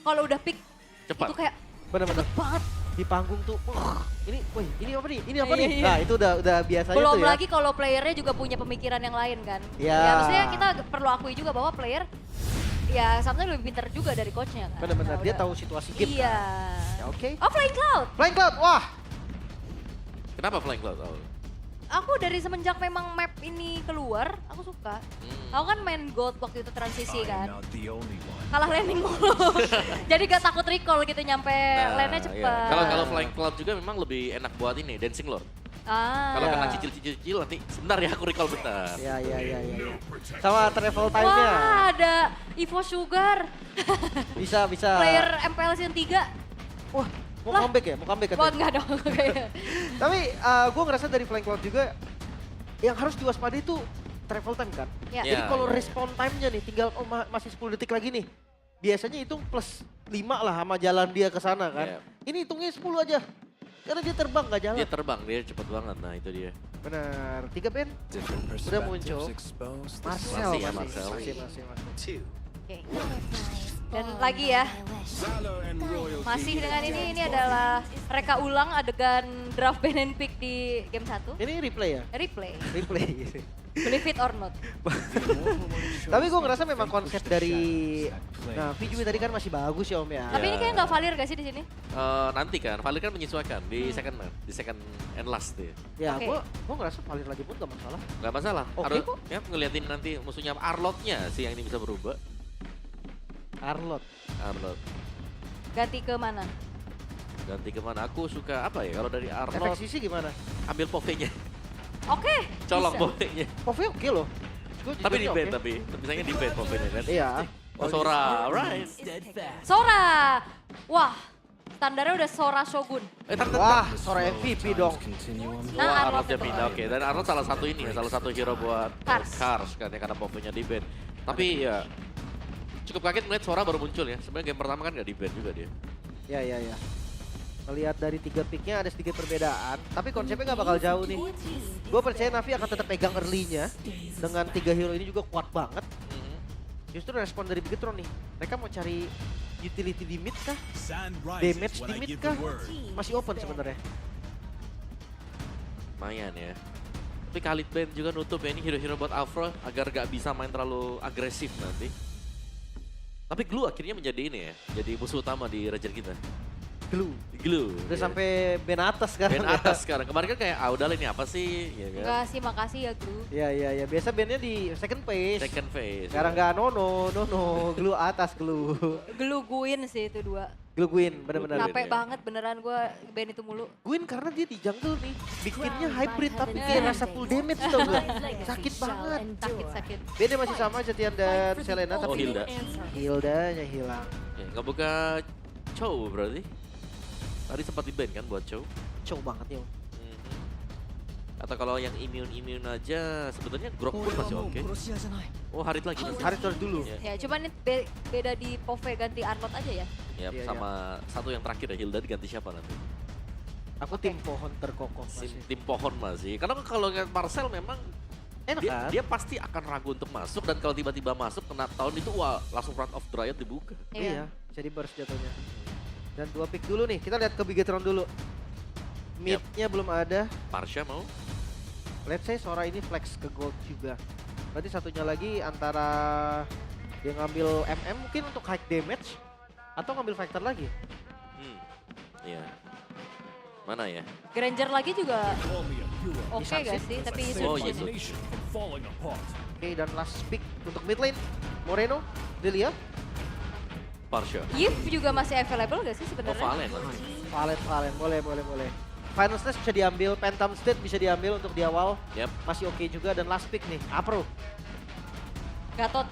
kalau udah pick Cepat. itu kayak Bener-bener cepet banget. di panggung tuh, ini apa nih? Ini apa Iya, nih? iya. Nah itu udah biasanya Belum tuh ya. lagi kalau playernya juga punya pemikiran yang lain kan. Ya. Ya maksudnya kita perlu akui juga bahwa player ya sometimes lebih pintar juga dari coachnya kan. Bener-bener Nah, dia udah. tahu situasi game Iya. kan. Ya oke. Oh Flying Cloud. Flying Cloud, wah. Kenapa Flying Cloud? Oh. Aku dari semenjak memang map ini keluar, aku suka. Aku kan main gold waktu itu transisi kan. Kalah landing mulu. Jadi gak takut recall gitu nyampe lane-nya cepet. Kalau Flying Cloud juga memang lebih enak buat ini, Dancing Lord. Kalau Ya. kena cicil-cicil nanti sebentar ya aku recall bentar. Ya. Sama travel time-nya. Wah ada Evo Sugar. Bisa. Player MPL Season 3. Wah, mau Lah. comeback ya? Mau comeback Wah katanya. enggak dong. Tapi gue ngerasa dari Flying Cloud juga yang harus diwaspadai itu travel time kan. Ya. Jadi Ya, kalau ya. respawn time-nya nih tinggal masih 10 detik lagi nih. Biasanya hitung plus 5 lah sama jalan dia ke sana kan. Ya. Ini hitungnya 10 aja. Karena dia terbang gak jalan. Dia terbang, dia cepet banget. Nah itu dia. Benar. 3 band Udah muncul. Marcel Masih ya, masih. Marcel. Masih. Oke. Dan lagi ya, masih dengan ini adalah reka ulang adegan draft ban and pick di game 1. Ini replay ya? Replay, Replay. believe it or not. Tapi gue ngerasa memang konsep dari Navi juga tadi kan masih bagus ya Om ya. Tapi ini Ya. kayak nggak valir gak sih di sini? Nanti kan, Valir kan menyesuaikan di second and last dia. Ya, Oke. gue ngerasa Valir lagi pun gak masalah. Gak masalah, Oke harus kok. ya ngeliatin nanti musuhnya Arlotnya sih yang ini bisa berubah. Arlot. Arlot. Ganti ke mana? Ganti kemana? Aku suka apa ya kalau dari Efek Arlot sisi gimana? ambil Pove-nya, Oke. colong bisa. Pove-nya. Pove oke loh. Gua Tapi di jujur band oke. tapi misalnya di band Pove-nya kan. Iya. Oh Sora, right. Sora. Wah, standarnya udah Sora Shogun. Wah, Sora MVP dong. Nah, Wah, Arlot Arlotnya itu. pindah, oke. Dan Arlot salah satu ini ya, salah satu hero buat Cars. kan ya karena Pove-nya di band. Tapi ya cukup kaget melihat Sora baru muncul ya. Sebenarnya game pertama kan nggak di band juga dia. Ya. Melihat dari 3 picknya ada sedikit perbedaan, tapi konsepnya nggak bakal jauh nih. Gue percaya Navi akan tetap pegang early-nya. Dengan 3 hero ini juga kuat banget. Justru respon dari Bigetron nih, mereka mau cari utility di mid kah? Damage di mid kah? Masih open sebenarnya. Lumayan ya. Tapi Khalid Band juga nutup ya ini hero-hero buat Afro agar gak bisa main terlalu agresif nanti. Tapi Glue akhirnya menjadi ini ya, jadi musuh utama di region kita. Glue. Glue. Udah ya. sampai band atas sekarang. Band atas sekarang. Kemarin kan kayak udah lah ini apa sih? Ya kan? Enggak sih, makasih ya Gru. Ya. Biasa bandnya di second phase. Second phase. Sekarang nggak no. Glue atas glue. Geluguin sih itu dua. Glue Gwyn, bener-bener. Glue. Capek ya. bannya beneran gue band itu mulu. Gwyn karena dia di jungle nih, bikinnya hybrid tapi dia rasa full damage tau gak? Sakit banget. Sakit. Bandnya masih sama Jatian dan Selena Oh, tapi Hilda. Hildanya hilang. Ya, nggak buka Chow berarti. Tadi sempat di ban kan buat Chow. Cow banget ya. Atau kalau yang immune aja sebetulnya Grok pun masih oke. Oh Harit lagi nanti. Harit harus dulu. Ya, Ya cuman ini beda di Pove ganti Arlot aja ya. ya, Iya, sama satu yang terakhir ya Hilda diganti siapa nanti? Aku tim pohon terkokoh masih. Tim pohon masih. Karena kalau ngeliat Marcel memang Enak kan? dia pasti akan ragu untuk masuk dan kalau tiba-tiba masuk kena tahun itu wah langsung front of the riot dibuka. Iya, jadi burst jatuhnya. Dan 2 pick dulu nih, kita lihat ke Bigetron dulu. Mid-nya belum ada. Marsha mau? Let's say Sora ini flex ke gold juga. Berarti satunya lagi antara dia ngambil MM mungkin untuk high damage atau ngambil fighter lagi. Iya. Mana ya? Granger lagi juga oke Bisa gak sih. sih? Tapi Oh iya. Oke, dan last pick untuk mid lane. Moreno, Delia, Marsha. Yif juga masih available gak sih Oh sebenarnya? Valen. Valen, boleh. Final Stage bisa diambil, Phantom State bisa diambil untuk di awal. Yap. Masih oke juga dan last pick nih, Apro. Gatot.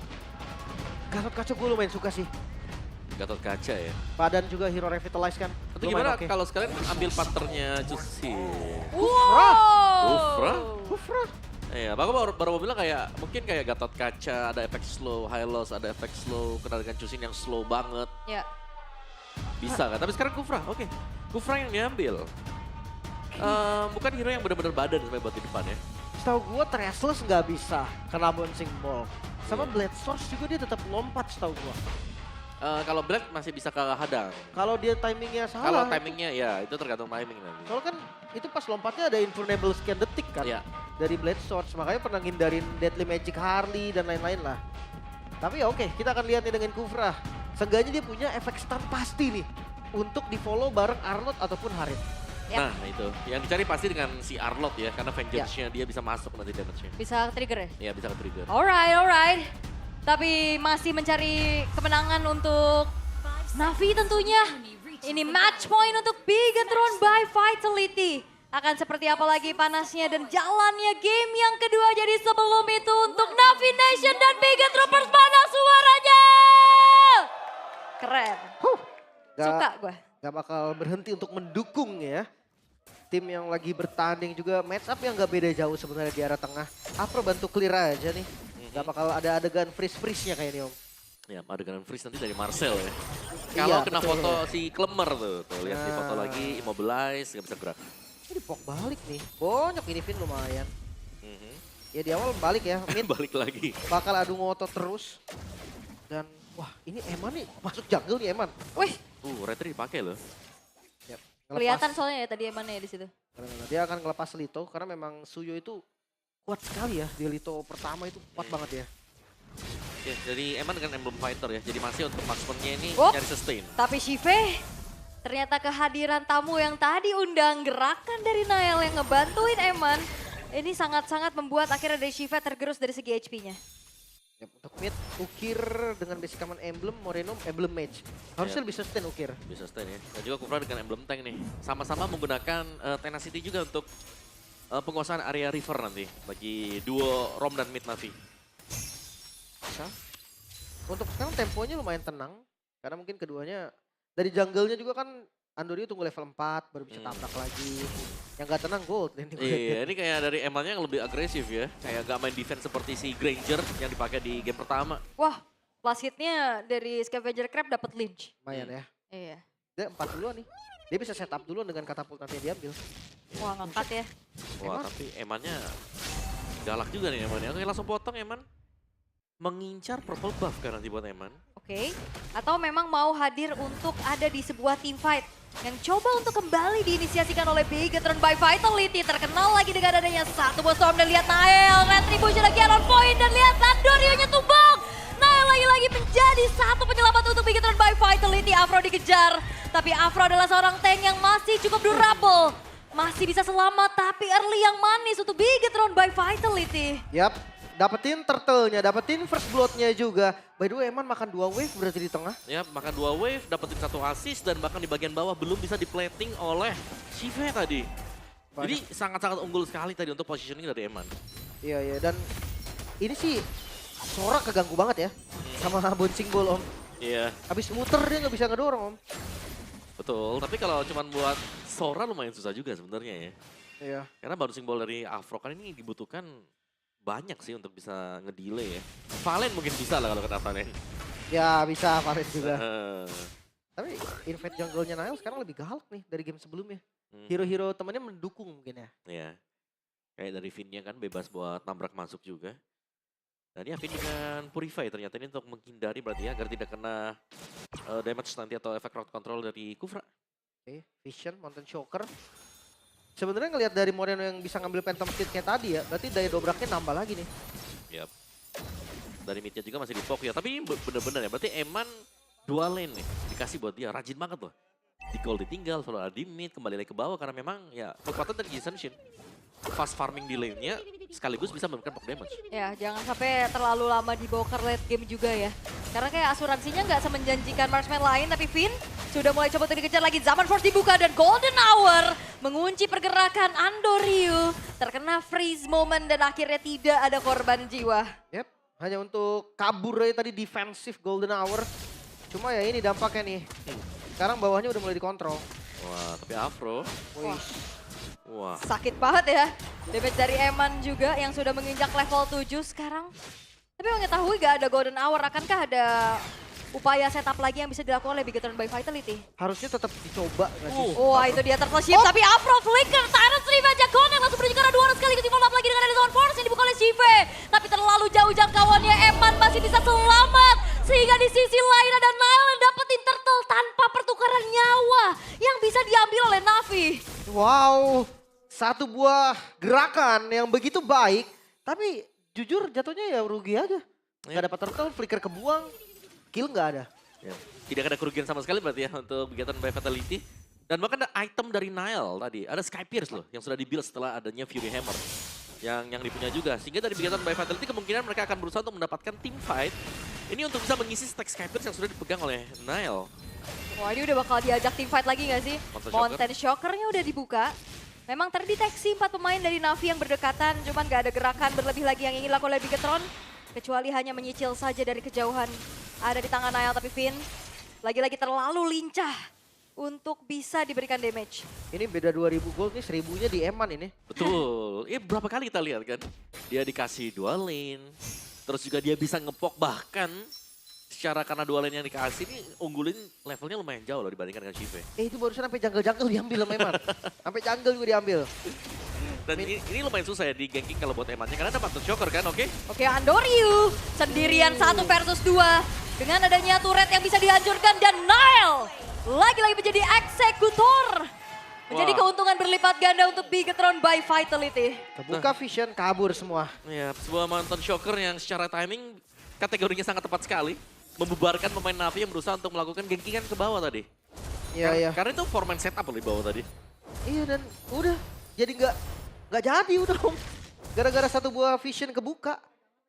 Gatot Kaca gue lumayan suka sih. Gatot kaca ya. Badan juga hero revitalize kan. Atau Lumayan gimana oke. kalau sekalian ambil partnernya Juicy? Wow. Kufra? Iya, aku baru mau bilang kayak mungkin kayak Gatot kaca, ada efek slow, high loss, ada efek slow, kena dengan Chusin yang slow banget. Ya. Bisa kan? Tapi sekarang Kufra, oke. Kufra yang diambil. Bukan hero yang benar-benar badan sampai buat di depan ya. Setahu gue Trestless nggak bisa kena bouncing ball. Sama Iya. Blade Source juga dia tetap lompat setahu gue. Kalau Black masih bisa kehadang. Kalau dia timingnya salah. Kalau timingnya ya itu tergantung timing nanti. Soalnya kan itu pas lompatnya ada invulnerable sekian detik kan. Iya. Dari Blade Swords, makanya pernah ngindarin Deadly Magic Harley dan lain-lain lah. Tapi ya oke, kita akan lihat nih dengan Kufra. Seenggaknya dia punya efek stun pasti nih. Untuk di follow bareng Arlott ataupun Harit. Ya. Nah itu, yang dicari pasti dengan si Arlott ya. Karena vengeance-nya dia bisa masuk nanti damage-nya. Bisa trigger ya? Iya bisa ke-trigger. Alright. Tapi masih mencari kemenangan untuk Navi tentunya. Ini match point untuk Bigetron by Vitality. Akan seperti apa lagi panasnya dan jalannya game yang kedua. Jadi sebelum itu untuk Navi Nation dan Bigetropers, mana suaranya? Keren. Suka gue. Gak bakal berhenti untuk mendukung ya. Tim yang lagi bertanding juga match up yang gak beda jauh sebenarnya di arah tengah. Afro bantu clear aja nih. Gak bakal ada adegan freeze-freeze-nya kayaknya Om. Ya, adegan freeze nanti dari Marcel ya. Iya, Kalau kena betul. foto si Klemer tuh lihat di foto Nah. lagi, immobilize, gak bisa gerak. Ini pok balik nih. Bonyok ini Vin lumayan. Mhm. Ya di awal balik ya. Mid Balik lagi. bakal adu ngotot terus. Dan wah ini Eman nih masuk jungle nih Eman. Wih, Retri dipakai loh. Yap, kelihatan soalnya ya tadi Eman ya di situ. Dia akan ngelepas Lito karena memang Suyo itu kuat sekali ya. Di Lito pertama itu kuat banget ya. Ya, jadi Eman dengan emblem fighter ya. Jadi masih untuk marksman-nya ini Oh. nyari sustain. Tapi Shive, ternyata kehadiran tamu yang tadi undang gerakan dari Nael yang ngebantuin Eman. Ini sangat-sangat membuat akhirnya dari Shive tergerus dari segi HP-nya. Yap, untuk mid Ukir dengan basic command emblem, Moreno emblem mage. Harusnya Yap. lebih sustain Ukir. Bisa sustain ya. Dan juga Kufra dengan emblem tank nih. Sama-sama menggunakan tenacity juga untuk penguasaan area river nanti. Bagi duo Rom dan mid Navi. Bisa. Untuk sekarang temponya lumayan tenang. Karena mungkin keduanya dari jungle-nya juga kan Andorio tunggu level 4 baru bisa tabrak lagi. Yang gak tenang gold. Iya, ini kayak dari Emannya yang lebih agresif ya. Kayak gak main defense seperti si Granger yang dipakai di game pertama. Wah, last hit-nya dari Scavenger Crab dapat Lynch. Lumayan ya. Iya. Dia 4 duluan nih. Dia bisa setup duluan dengan katapult nanti yang diambil. Wah, ngangkat ya. Wah, Eman? tapi Emannya galak juga nih Emannya. Oke, langsung potong Eman. Mengincar purple buff kan nanti buat Eman. Oke. Atau memang mau hadir untuk ada di sebuah team fight yang coba untuk kembali diinisiasikan oleh Bigetron by Vitality. Terkenal lagi dengan adanya satu bos storm dan lihat Nael. Retribution lagi on point dan lihat Andorio-nya tumbang. Nael lagi-lagi menjadi satu penyelamat untuk Bigetron by Vitality. Afro dikejar. Tapi Afro adalah seorang tank yang masih cukup durable. Masih bisa selamat tapi early yang manis untuk Bigetron by Vitality. Yap, dapetin turtle-nya, dapetin first blood-nya juga. By the way, Eman makan 2 wave berarti di tengah. Ya, makan 2 wave, dapetin 1 assist dan bahkan di bagian bawah belum bisa diplating oleh Shive tadi. Jadi sangat-sangat unggul sekali tadi untuk positioning dari Eman. Iya, dan ini sih Sora keganggu banget ya. Sama bouncing ball Om. Iya, Habis muter dia nggak bisa ngedorong Om. betul. Tapi kalau cuma buat Sora lumayan susah juga sebenarnya ya. Iya. Karena bouncing ball dari Afro kan ini dibutuhkan banyak sih untuk bisa ngedelay ya. Valen mungkin bisa lah kalau kena Valen. Ya bisa Farid juga. Eh, Tapi invade jungle-nya Nail sekarang lebih galak nih dari game sebelumnya. hmm, Hero-hero temannya mendukung mungkin ya. ya. Kayak dari Vin-nya kan bebas buat nabrak masuk juga. Dan ya Vin dengan Purify ternyata ini untuk menghindari berarti ya agar tidak kena damage nanti atau efek crowd control dari Kufra. Oke, Vision, Mountain Shocker. Sebenarnya ngelihat dari Moreno yang bisa ngambil Phantom Kit kayak tadi ya, berarti daya dobraknya nambah lagi nih. Yap. Dari mid-nya juga masih di poke ya. Tapi ini bener-bener ya, berarti Eman dual lane nih. Dikasih buat dia, rajin banget loh. Di goal ditinggal, selalu ada di mid, kembali lagi ke bawah. Karena memang ya kekuatan dari Jinsen Shin. Fast farming di lane-nya sekaligus bisa memberikan poke damage. Ya, jangan sampai terlalu lama dibawa ke late game juga ya. Karena kayak asuransinya nggak semenjanjikan marksman lain, tapi Vin sudah mulai coba untuk dikejar lagi. Zaman Force dibuka dan Golden Hour mengunci pergerakan Andorio. Terkena freeze moment dan akhirnya tidak ada korban jiwa. Yep, hanya untuk kabur aja tadi defensif Golden Hour. Cuma ya ini dampaknya nih. Sekarang bawahnya udah mulai dikontrol. Wah, tapi Afro. Wih, Wah, Sakit banget ya. Damage dari Eman juga yang sudah menginjak level 7 sekarang. Tapi mengetahui gak ada Golden Hour, akankah ada upaya setup lagi yang bisa dilakukan oleh Bigetron by Vitality? harusnya tetap dicoba nggak sih? Wah, itu dia turtle ship, tapi Afro flicker, Tyrant Revive Jakon yang langsung menuju ke arah 2 sekali follow up lagi dengan ada Zone Force yang dibuka oleh Shive. Tapi terlalu jauh jangkauannya, Eman masih bisa selamat. Sehingga di sisi lain ada Nile yang dapetin turtle tanpa pertukaran nyawa yang bisa diambil oleh Navi. Wow, satu buah gerakan yang begitu baik, tapi jujur jatuhnya ya rugi aja. Gak dapat turtle, flicker kebuang, kill nggak ada. Ya, tidak ada kerugian sama sekali berarti ya untuk Bigoton by Fatality. Dan bahkan ada item dari Nile tadi, ada Sky Pierce loh yang sudah di-build setelah adanya Fury Hammer. Yang dipunya juga. Sehingga dari Bigoton by Fatality kemungkinan mereka akan berusaha untuk mendapatkan team fight. Ini untuk bisa mengisi stack Sky Pierce yang sudah dipegang oleh Nile. Wah ini udah bakal diajak team fight lagi gak sih? Mountain Shocker-nya udah dibuka. Memang terdeteksi 4 pemain dari Navi yang berdekatan, cuman gak ada gerakan berlebih lagi yang ingin dilakukan oleh Bigetron. Kecuali hanya menyicil saja dari kejauhan. Ada di tangan Nile, tapi Finn lagi-lagi terlalu lincah untuk bisa diberikan damage. Ini beda 2000 gold nih, 1000-nya di Eman ini. Betul. Berapa kali kita lihat kan. Dia dikasih dual lane. Terus juga dia bisa ngepok bahkan secara karena dual lane yang dikasih ini unggulin levelnya lumayan jauh loh dibandingkan dengan Shive. Itu barusan sampai jungle-jungle diambil sama Eman. Sampai jungle juga diambil. Dan ini lumayan susah ya di ganking kalau buat Emannya karena ada Mountain Shocker kan, oke? Oke, Andoryu sendirian 1 versus 2. Dengan adanya turret yang bisa dihancurkan dan Nile lagi-lagi menjadi eksekutor. Menjadi Wah. keuntungan berlipat ganda untuk Bigetron by Vitality. Kebuka vision, kabur semua. Ya, sebuah Mountain Shocker yang secara timing kategorinya sangat tepat sekali. Membubarkan pemain Navi yang berusaha untuk melakukan gankingan ke bawah tadi. Iya, iya. Karena itu 4-man setup loh di bawah tadi. Iya dan udah. Jadi nggak jadi udah Om. Gara-gara satu buah vision kebuka.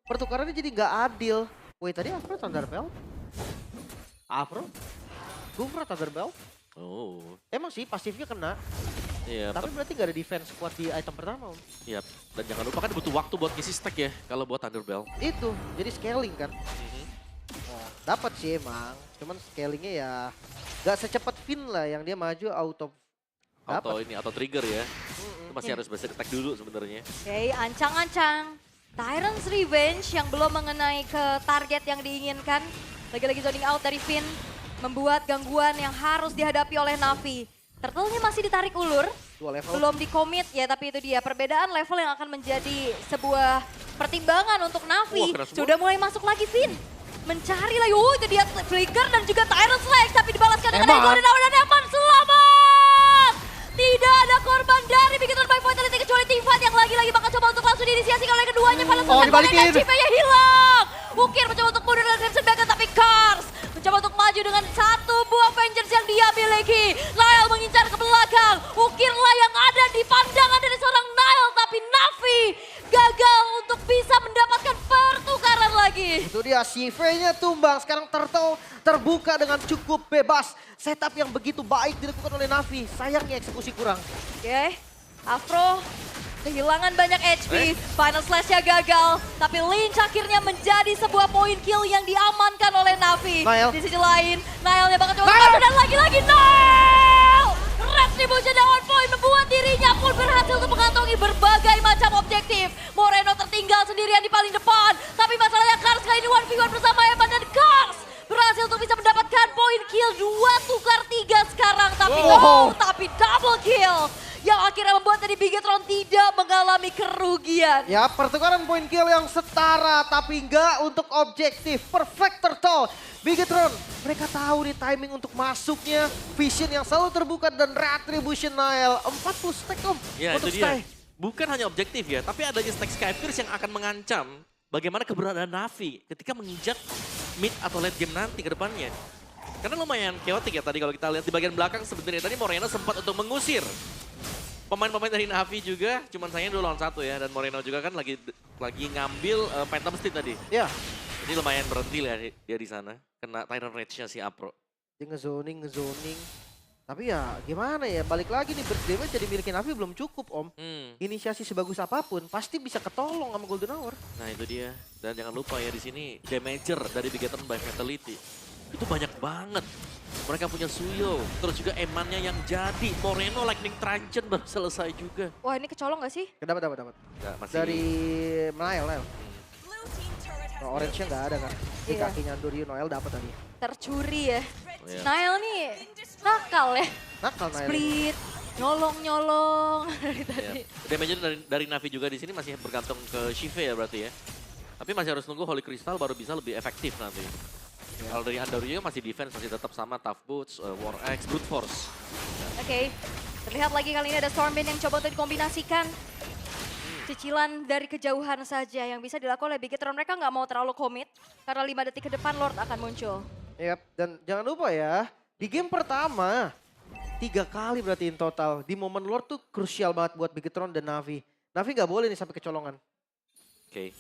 Pertukarannya jadi nggak adil. Woi tadi Afro Thunderbelt? Afro? Gufra Thunderbelt? Oh, Emang sih pasifnya kena. iya. Tapi berarti nggak ada defense kuat di item pertama Om. Iya, dan jangan lupa kan butuh waktu buat ngisi stack ya kalau buat Thunderbell. Itu, jadi scaling kan. Nah, dapat sih emang. Cuman scalingnya ya nggak secepat Finn lah yang dia maju auto. Auto trigger ya. Itu masih harus basic attack dulu sebenarnya. Oke, ancang-ancang. Tyrant's Revenge yang belum mengenai ke target yang diinginkan. Lagi-lagi zoning out dari Finn. Membuat gangguan yang harus dihadapi oleh Navi. Turtle-nya masih ditarik ulur. 2 level. Belum di-commit ya, tapi itu dia. Perbedaan level yang akan menjadi sebuah pertimbangan untuk Navi. Wah, kena semua. Sudah mulai masuk lagi Finn. Mencari lagi, itu dia Flicker dan juga Tyrant Slash. Tapi dibalaskan dengan Eman. Golden Hour dan Eman selamat! Tidak ada korban dari Bigetron by Vitality kecuali tim fight yang lagi-lagi bakal coba untuk langsung diinisiasikan oleh keduanya. Pada saat dibalikin. dan Chipe-nya hilang. Ukir mencoba untuk mundur dengan Crimson Dragon tapi Kars mencoba untuk maju dengan satu buah Vengeance yang dia miliki. Nile mengincar ke belakang. Ukirlah yang ada di pandangan dari seorang Nile tapi Navi gagal untuk bisa mendapatkan pertukaran lagi. Itu dia, CV-nya tumbang. Sekarang Turtle terbuka dengan cukup bebas. Setup yang begitu baik dilakukan oleh Navi. Sayangnya eksekusi kurang. Oke, Afro kehilangan banyak HP, final slash-nya gagal. Tapi Lynch akhirnya menjadi sebuah poin kill yang diamankan oleh Navi. Nile. Di sisi lain, Nile-nya bakal coba masuk dan lagi-lagi Nile! Retribution on point membuat dirinya pun berhasil untuk mengantongi berbagai macam objektif. Moreno tertinggal sendirian di paling depan. Tapi masalahnya Kars kali ini 1v1 bersama Eman dan Kars berhasil untuk bisa mendapatkan poin kill 2 tukar 3 sekarang. Tapi tapi double kill. Yang akhirnya membuat tadi Bigetron tidak mengalami kerugian. Ya, pertukaran poin kill yang setara tapi enggak untuk objektif. Perfect Turtle. Bigetron, mereka tahu nih timing untuk masuknya. Vision yang selalu terbuka dan Retribution Nile. 40 stack Om Ya untuk itu dia. stay. Bukan hanya objektif ya, tapi adanya stack Sky Pierce yang akan mengancam bagaimana keberadaan Navi ketika menginjak mid atau late game nanti ke depannya. Karena lumayan chaotic ya tadi kalau kita lihat di bagian belakang sebenarnya tadi Moreno sempat untuk mengusir pemain-pemain dari Navi juga, cuman sayangnya 2 lawan 1 ya. Dan Moreno juga kan lagi ngambil Phantom Steed tadi. Ya, Jadi lumayan berhenti lah dia di sana. Kena Tyrant Rage-nya si Apro. dia ngezoning. Tapi ya gimana ya, balik lagi nih burst damage jadi milik Navi belum cukup Om. Inisiasi sebagus apapun pasti bisa ketolong sama Golden Hour. Nah itu dia. Dan jangan lupa ya di sini damager dari Bigetron by Fatality. Itu banyak banget. Mereka punya Suyo, terus juga Emannya yang jadi. Moreno Lightning Truncheon baru selesai juga. Wah ini kecolong gak sih? Dapat. Nggak, masih Dari Nile. Oh, orange-nya nggak ada kan? Di Iya. kakinya Andoryu Noel dapat tadi. Tercuri ya. Oh, iya. Nile nih nakal ya. Nakal Nile. Split, nyolong dari tadi. Ya. Damage dari Navi juga di sini masih bergantung ke Shive ya berarti ya. Tapi masih harus nunggu Holy Crystal baru bisa lebih efektif nanti. Kalau dari Andorio juga masih defense, masih tetap sama Tough Boots, War Axe, Brute Force. Oke, terlihat lagi kali ini ada Stormwind yang coba untuk dikombinasikan. Cicilan dari kejauhan saja yang bisa dilakukan oleh Bigetron. Mereka nggak mau terlalu komit, karena 5 detik ke depan Lord akan muncul. Yap, dan jangan lupa ya, di game pertama 3 kali berarti in total. Di momen Lord tuh krusial banget buat Bigetron dan Navi. Navi nggak boleh nih sampai kecolongan. Oke.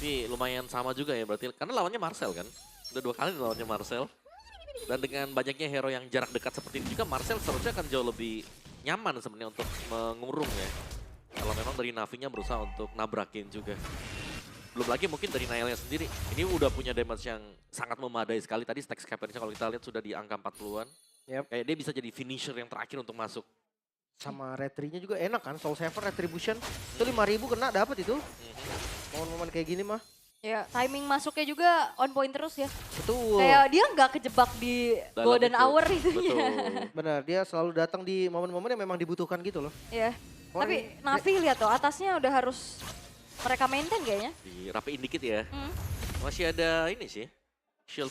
Ini lumayan sama juga ya berarti, karena lawannya Marcel kan. Udah 2 kali lawannya Marcel. Dan dengan banyaknya hero yang jarak dekat seperti ini juga, Marcel seharusnya akan jauh lebih nyaman sebenarnya untuk mengurung ya. Kalau memang dari Navinya berusaha untuk nabrakin juga. Belum lagi mungkin dari Nailnya sendiri. Ini udah punya damage yang sangat memadai sekali. Tadi stack scapersnya kalau kita lihat sudah di angka 40-an. Yep. Kayak dia bisa jadi finisher yang terakhir untuk masuk. Sama retry-nya juga enak kan, Soul Saver Retribution. Itu 5.000 kena dapat itu. Momen-momen kayak gini mah. Ya, timing masuknya juga on point terus ya. Betul. Kayak dia nggak kejebak di Dalam golden itu. hour itunya. Betul. Benar, dia selalu datang di momen-momen yang memang dibutuhkan gitu loh. Ya. Oh, Tapi ini- Navi lihat tuh, atasnya udah harus mereka maintain kayaknya. Dirapiin dikit ya. Hmm. Masih ada ini sih. Shield.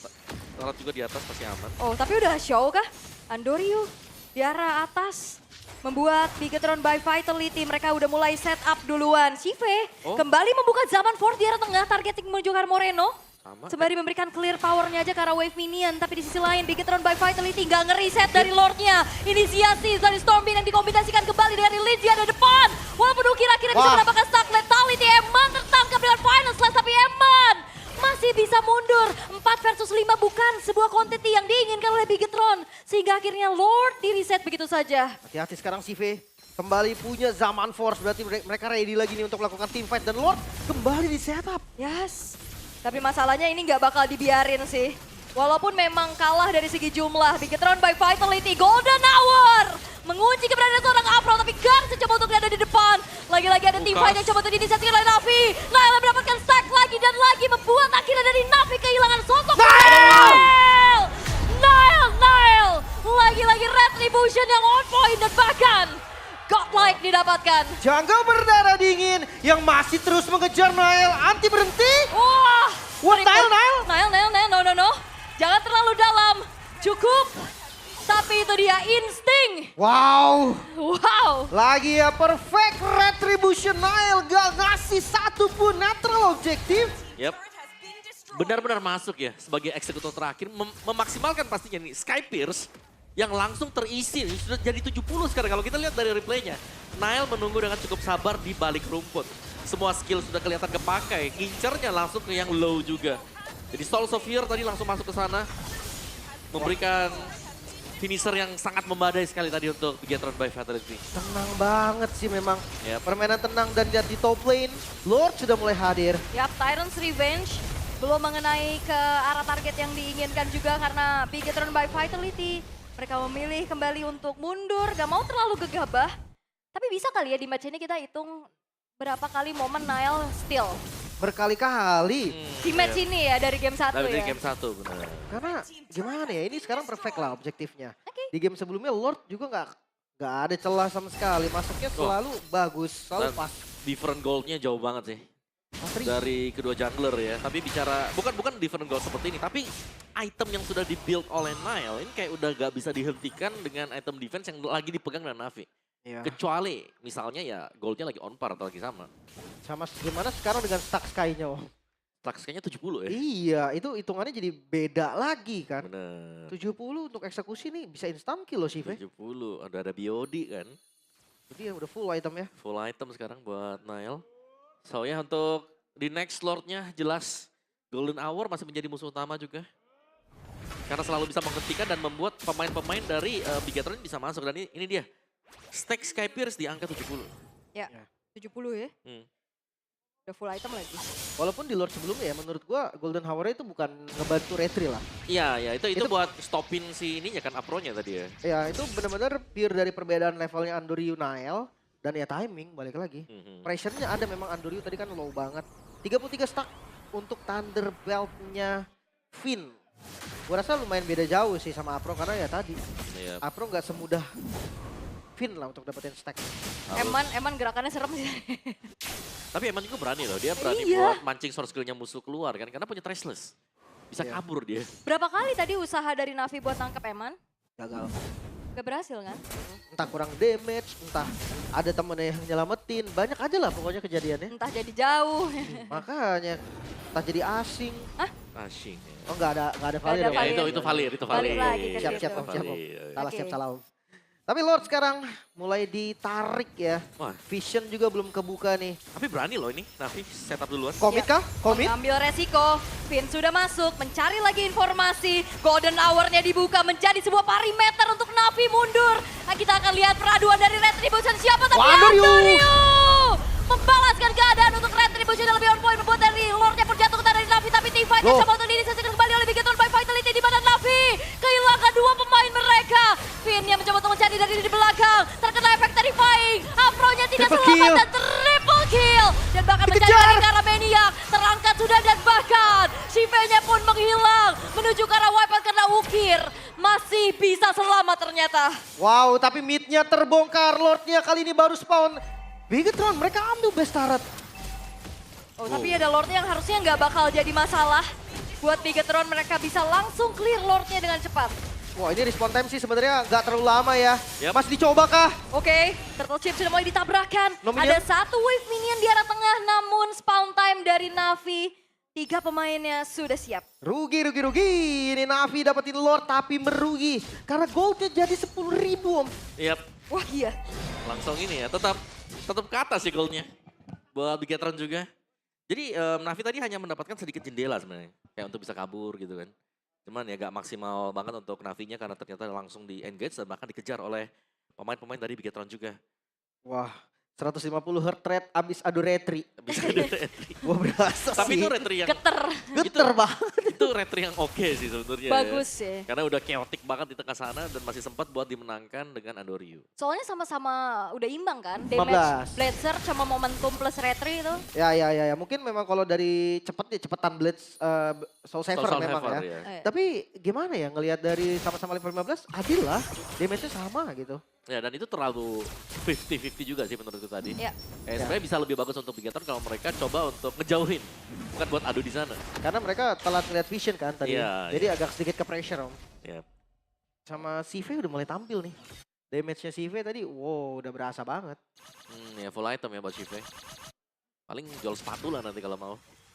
Taruh juga di atas pasti aman. Oh, tapi udah show kah? Andorio di arah atas membuat Bigetron by Vitality. Mereka udah mulai set up duluan. Sive Oh. kembali membuka zaman Ford di arah tengah, targeting menuju ke arah Moreno. Sama. Sembari memberikan clear powernya aja ke arah wave minion. Tapi di sisi lain Bigetron by Vitality nggak ngereset dari Lordnya. Inisiasi dari Stormwind yang dikombinasikan kembali dengan Elysia ada depan. Walaupun kira-kira bisa Wah. mendapatkan stack lethality. Eman tertangkap dengan final slash, tapi Eman masih bisa mundur. 4 versus 5 bukan sebuah quantity yang diinginkan oleh Bigetron. Sehingga akhirnya Lord di reset begitu saja. Hati-hati sekarang CV. Kembali punya Zaman Force, berarti mereka ready lagi nih untuk melakukan team fight. Dan Lord kembali di setup. Yes. Tapi masalahnya ini nggak bakal dibiarin sih. Walaupun memang kalah dari segi jumlah. Bigetron by Vitality, Golden Hour mengunci keberadaan seorang Afro, tapi Gans coba untuk ada di depan. Lagi-lagi ada tim Lukas. fight yang coba untuk diinisiasi oleh Navi. Nail mendapatkan stack lagi dan lagi membuat akhirnya dari Navi kehilangan sosok. Nail! Nail! Lagi-lagi Retribution yang on point dan bahkan Godlike didapatkan. Jungle berdarah dingin yang masih terus mengejar Nail. Anti berhenti. Wah! What, triple- Nail? Nail, no. Jangan terlalu dalam. Cukup. Tapi itu dia insting. Wow. Wow. Lagi ya perfect Retribution. Nail gak ngasih satu pun natural objektif. Yap. Benar-benar masuk ya sebagai eksekutor terakhir. Memaksimalkan pastinya nih Sky Pierce yang langsung terisi. Sudah jadi 70 sekarang kalau kita lihat dari replaynya. Nail menunggu dengan cukup sabar di balik rumput. Semua skill sudah kelihatan kepakai. Ngincernya langsung ke yang low juga. Jadi Soul of Fear tadi langsung masuk ke sana. Memberikan finisher yang sangat memadai sekali tadi untuk Bigetron by Vitality. Tenang banget sih memang. Yap. Permainan tenang dan di top lane. Lord sudah mulai hadir. Yap, Tyrant's Revenge belum mengenai ke arah target yang diinginkan juga karena Bigetron by Vitality. Mereka memilih kembali untuk mundur, gak mau terlalu gegabah. Tapi bisa kali ya di match ini kita hitung berapa kali momen Nail steal. Berkali-kali. Di match ini ya dari game 1 Dari ya. game 1 benar. Karena gimana ya, ini sekarang perfect lah objektifnya. Di game sebelumnya Lord juga nggak ada celah sama sekali. Masuknya selalu bagus, selalu Dan pas. different goalnya jauh banget sih. Pasri. Dari kedua jungler ya. Tapi bicara, bukan different goal seperti ini. Tapi item yang sudah di-build oleh Nile ini kayak udah gak bisa dihentikan dengan item defense yang lagi dipegang dengan Navi. Iya. Kecuali misalnya ya goldnya lagi on par atau lagi sama. Sama gimana sekarang dengan stack sky-nya Om? Tax kayaknya 70 ya. Iya, itu hitungannya jadi beda lagi kan. Bener. 70 untuk eksekusi nih bisa instan kill loh sih, Ve. 70, ada BOD kan. Jadi ya udah full item ya. Full item sekarang buat Nile. So ya untuk di next Lord-nya jelas Golden Hour masih menjadi musuh utama juga. Karena selalu bisa menghentikan dan membuat pemain-pemain dari Bigetron bisa masuk. Dan ini dia, stack Sky Pierce di angka 70. Ya, 70 ya. Udah full item lagi. Walaupun di Lord sebelumnya ya menurut gua Golden Hour itu bukan ngebantu retry lah. Iya, ya itu Itu- buat stopin si ininya kan Apronya tadi ya. Ya itu benar-benar pure dari perbedaan levelnya Andoriu Nile. Dan ya timing balik lagi. Pressure-nya ada memang Andoriu tadi kan low banget. 33 stack untuk Thunder Belt-nya Finn. Gua rasa lumayan beda jauh sih sama Apro karena ya tadi. Iya. Apro nggak semudah Finn lah untuk dapetin stack. Eman gerakannya serem sih. Tapi emang juga berani loh, dia berani Iya. buat mancing source skill-nya musuh keluar kan. Karena punya Trashless. Bisa Iya. kabur dia. Berapa kali tadi usaha dari Navi buat nangkep Eman? Gagal. Gak berhasil kan? Entah kurang damage, entah ada temennya yang nyelamatin. Banyak aja lah pokoknya kejadiannya. Entah jadi jauh. Makanya entah jadi asing. Asyik. Oh nggak ada ada Valir. Ya, Valir. itu Valir, itu Balik Valir. lagi ke Siap-siap situ. om, siap om. Valir. Salah Oke. siap salah om. Tapi Lord sekarang mulai ditarik ya. Wah, Vision juga belum kebuka nih. tapi berani loh ini. Navi setup duluan. Komit kah? Komit? Mengambil resiko, Finn sudah masuk, mencari lagi informasi. Golden Hour-nya dibuka menjadi sebuah perimeter untuk Navi mundur. Nah, kita akan lihat peraduan dari Retribution siapa, tapi Andoryu! Andoryu membalaskan keadaan untuk Retribution yang lebih on point, membuat dari Lord-nya terjatuh ke tanah dari Navi, tapi team fight-nya Loh. coba untuk diinisiasikan kembali oleh Bigetron by Vitality di mana Navi kehilangan dua pemain mereka. Finn yang mencoba untuk mencari dari di belakang, terkena efek terrifying. Afro-nya tidak Triple selamat kill. dan triple kill. Dan bahkan mencari Dikejar. lagi ke arah Maniac, terangkat sudah dan bahkan Shive-nya pun menghilang menuju ke arah Wipeout karena Ukir masih bisa selamat ternyata. Wow, tapi mid-nya terbongkar. Lord-nya kali ini baru spawn. Bigetron, mereka ambil best turret. Oh, tapi ada Lord yang harusnya nggak bakal jadi masalah. Buat Bigetron mereka bisa langsung clear Lord-nya dengan cepat. Wah, ini respawn time sih sebenarnya nggak terlalu lama ya. Yap. Masih dicoba kah? Oke, Turtle Chip sudah mulai ditabrakkan. No minion? Ada satu wave minion di arah tengah, namun spawn time dari Navi. 3 pemainnya sudah siap. Rugi. Ini Navi dapetin Lord tapi merugi. Karena goldnya jadi 10.000 om. Yap, Wah iya. langsung ini ya. Tetap ke atas sih goalnya. Buat Bigetron juga. Jadi Navi tadi hanya mendapatkan sedikit jendela sebenarnya. Kayak untuk bisa kabur gitu kan. Cuman ya gak maksimal banget untuk Navinya karena ternyata langsung di engage dan bahkan dikejar oleh pemain-pemain dari Bigetron juga. Wah, 150 heart rate abis adu retri. Bisa ada retri. Wah berasa Tapi sih. itu retri yang Geter. Geter banget. itu retri yang oke sih sebenarnya. Bagus Ya. ya. Karena udah chaotic banget di tengah sana dan masih sempat buat dimenangkan dengan Andoryu. Soalnya sama-sama udah imbang kan. 15. Damage Blazer cuma momentum plus retri itu. Ya. Mungkin memang kalau dari cepetan Blitz Soul Saver Soul memang Saver, ya. Eh, Tapi gimana ya ngelihat dari sama-sama level 15 adil lah. Damage-nya sama gitu. Ya dan itu terlalu 50-50 juga sih menurutku tadi. Ya. Sebenarnya bisa lebih bagus untuk Bigetron kalau mereka coba untuk ngejauhin. Bukan buat adu di sana. Karena mereka telat ngeliat vision kan tadi. Iya, Jadi agak sedikit ke pressure om. Ya. Sama CV udah mulai tampil nih. Damage-nya CV tadi wow udah berasa banget. Ya full item ya buat Shive. Paling jual sepatu lah nanti kalau mau.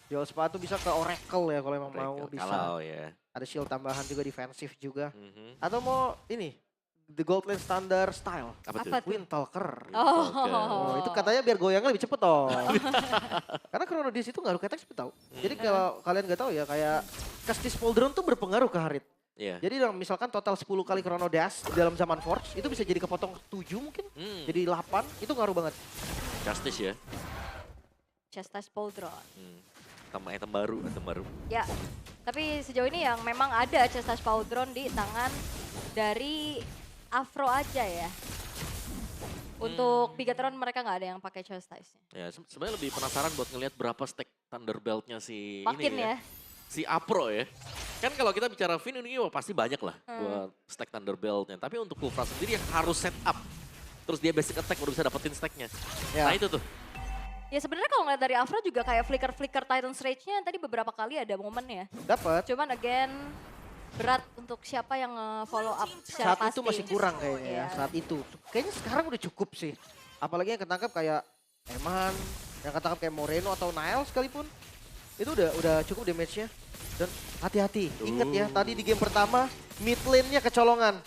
Jual sepatu bisa ke Oracle ya kalau emang mau bisa. Kalau ya. Ada shield tambahan juga defensif juga. Mhm. Atau mau ini The Gold Lane Standard Style. Apa tuh? Apa tuh? Windtalker. Oh. Oh, itu katanya biar goyangnya lebih cepet toh. Karena Chrono Disc itu ngaruh ke attack speed tau. Jadi kalau kalian gak tahu ya kayak Castis Pauldron tuh berpengaruh ke Harit. Iya. Jadi misalkan total 10 kali Chrono Dash di dalam zaman Forge itu bisa jadi kepotong 7 mungkin. Jadi 8 itu ngaruh banget. Justice ya. Chastis Pauldron. Item baru. Ya, tapi sejauh ini yang memang ada Chastis Pauldron di tangan dari Afro aja ya. Untuk Bigetron mereka nggak ada yang pakai Chastisnya. Ya sebenarnya lebih penasaran buat ngelihat berapa stack Thunderbelt-nya si Makin ini ya. Si Apro ya. Kan kalau kita bicara Vin ini wah, pasti banyak lah buat stack Thunderbelt-nya. Tapi untuk Kufra sendiri yang harus set up. Terus dia basic attack baru bisa dapetin stack-nya. Ya. Nah itu tuh. Ya sebenarnya kalau ngeliat dari Afro juga kayak flicker Titan's Rage-nya tadi beberapa kali ada momennya. Dapat. Cuman again berat untuk siapa yang follow up secara Saat pasti. itu masih kurang kayaknya ya. Iya. Saat itu. Kayaknya sekarang udah cukup sih. Apalagi yang ketangkap kayak Eman, yang ketangkap kayak Moreno atau Niall sekalipun. Itu udah cukup damage-nya. Dan hati-hati, ingat ya tadi di game pertama mid lane-nya kecolongan.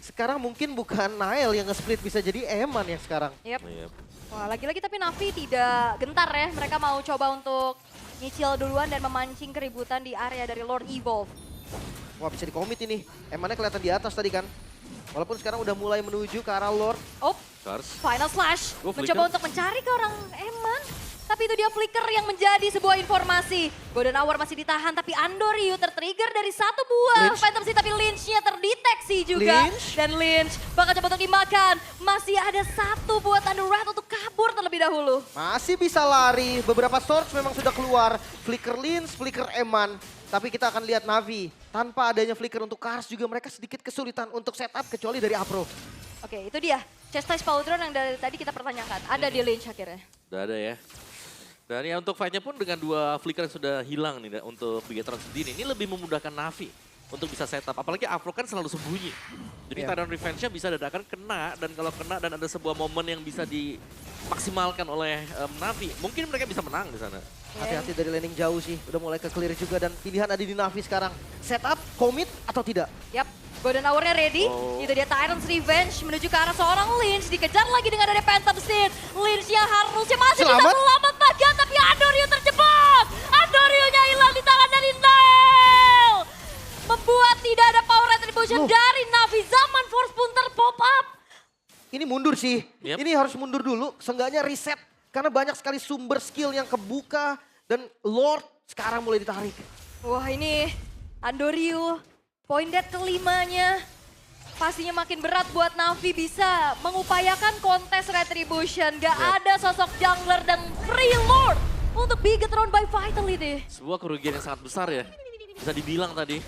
Sekarang mungkin bukan Niall yang nge-split, bisa jadi Eman yang sekarang. Yep. Iya. Wah lagi-lagi tapi Navi tidak gentar ya. Mereka mau coba untuk nyicil duluan dan memancing keributan di area dari Lord Evolve. Wah bisa di-commit ini. Emannya kelihatan di atas tadi kan. Walaupun sekarang udah mulai menuju ke arah Lord. Oh, Cars. Final Slash. Oh, Mencoba flicker. untuk mencari ke orang Eman. Tapi itu dia flicker yang menjadi sebuah informasi. Golden Hour masih ditahan tapi Andoryu tertrigger dari satu buah Lynch. Phantom Seed. Tapi Lynch-nya terdeteksi juga. Lynch. Dan Lynch bakal coba untuk dimakan. Masih ada satu buat Thunder Rat untuk kabur terlebih dahulu. Masih bisa lari. Beberapa source memang sudah keluar. Flicker Lynch, Flicker Eman. Tapi kita akan lihat Navi. Tanpa adanya Flicker untuk Cars juga mereka sedikit kesulitan untuk setup kecuali dari Apro. Oke, itu dia. Chastis Pauldron yang dari tadi kita pertanyakan. Ada di Lynch akhirnya. Udah ada ya. Dan ya untuk fight-nya pun dengan 2 flicker yang sudah hilang nih untuk Bigetron sendiri. Ini lebih memudahkan Navi untuk bisa setup. Apalagi Afro kan selalu sembunyi. Jadi Tyrant Revenge-nya bisa dadakan kena. Dan kalau kena dan ada sebuah momen yang bisa dimaksimalkan oleh Navi. Mungkin mereka bisa menang di sana. Hati-hati dari laning jauh sih. Udah mulai ke clear juga dan pilihan ada di Navi sekarang. Setup, commit atau tidak? Yap, Golden Hour-nya ready. Itu dia Tyrant's Revenge menuju ke arah seorang Lynch. Dikejar lagi dengan ada Phantom Seed. Lynch yang harusnya masih bisa selamat bagian, tapi Andorio terjebak. Andorio-nya hilang di tangan dari Nael. Membuat tidak ada power retribution dari Navi. Zaman Force pun terpop up. Ini mundur sih. Yep. Ini harus mundur dulu. Seenggaknya reset. Karena banyak sekali sumber skill yang kebuka. Dan Lord sekarang mulai ditarik. Wah ini Andorio. Point dead kelimanya. Pastinya makin berat buat Navi bisa mengupayakan kontes retribution. Gak ada sosok jungler dan free Lord untuk Bigetron by Vitality. Sebuah kerugian yang sangat besar ya. Bisa dibilang tadi.